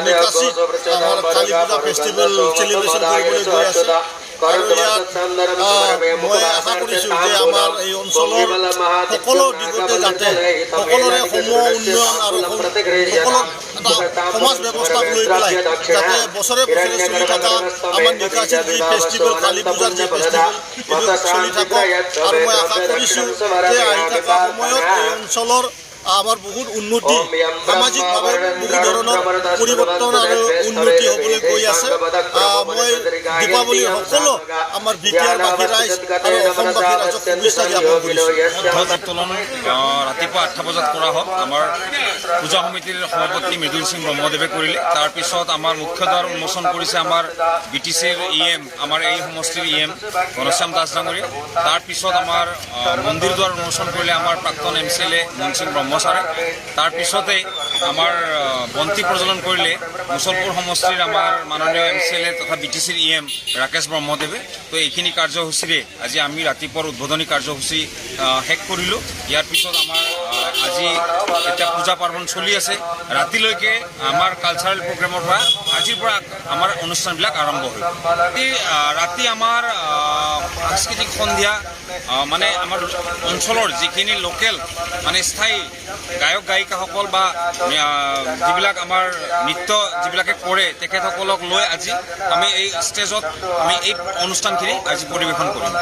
নিকাশিত আমাৰ কালী পূজা festival celebration কৰিবলৈ গৈ আছে আৰু ইয়াত মই আশা কৰিছোঁ যে আমাৰ এই অঞ্চলৰ সকলো দিশতে যাতে সকলোৰে সম উন্নয়ন আৰু সকলো এটা সমাজ ব্যৱস্থাক লৈ পেলাই যাতে বছৰে বছৰে চলি থকা আমাৰ নিকাশিত যি ফেষ্টিভেল কালী পূজাৰ যি ফেষ্টিভেল এইটো চলি থাকক আৰু মই আশা কৰিছোঁ যে আহি থকা সময়ত এই অঞ্চলৰ আমাৰ বহুত উন্নতি সামাজিকভাৱে বহু ধৰণৰ পৰিৱৰ্তন আৰু উন্নতি হ'বলৈ গৈ আছে মই দীপাৱলীৰ সকলো আমাৰ বিটিআৰবাসী ৰাইজ আৰু অসমবাসী ৰাইজক শুভেচ্ছা জ্ঞাপন কৰিছোঁ উত্তোলন ৰাতিপুৱা 8টা বজাত কৰা হ'ল আমাৰ পূজা সমিতিৰ সভাপতি মৃদুল সিং ব্ৰহ্মদেৱে কৰিলে তাৰপিছত আমাৰ মুখ্য দ্বাৰ উন্মোচন কৰিছে আমাৰ BTCৰ EM আমাৰ এই সমষ্টিৰ EM ঘনশ্যাম দাস ডাঙৰীয়া তাৰপিছত আমাৰ মন্দিৰ দ্বাৰ উন্মোচন কৰিলে আমাৰ প্ৰাক্তন MCLA মন সিং ব্ৰহ্ম ছাৰে তাৰপিছতে আমাৰ বন্তি প্ৰজ্বলন কৰিলে মুছলপুৰ সমষ্টিৰ আমাৰ মাননীয় MCLA তথা BTCৰ EM ৰাকেশ ব্ৰহ্মদেৱে তো এইখিনি কাৰ্যসূচীৰে আজি আমি ৰাতিপুৱাৰ উদ্বোধনী কাৰ্যসূচী শেষ কৰিলোঁ ইয়াৰ পিছত আমাৰ আজি এতিয়া পূজা পাৰ্বণ চলি আছে ৰাতিলৈকে আমাৰ কালচাৰেল প্ৰগ্ৰেমৰ পৰা আজিৰ পৰা আমাৰ অনুষ্ঠানবিলাক আৰম্ভ হ'ল ৰাতি আমাৰ সাংস্কৃতিক সন্ধিয়া মানে আমাৰ অঞ্চলৰ যিখিনি লোকেল মানে স্থায়ী গায়ক গায়িকাসকল বা যিবিলাক আমাৰ নৃত্য যিবিলাকে কৰে তেখেতসকলক লৈ আজি আমি এই ষ্টেজত আমি এই অনুষ্ঠানখিনি আজি পৰিৱেশন কৰিম।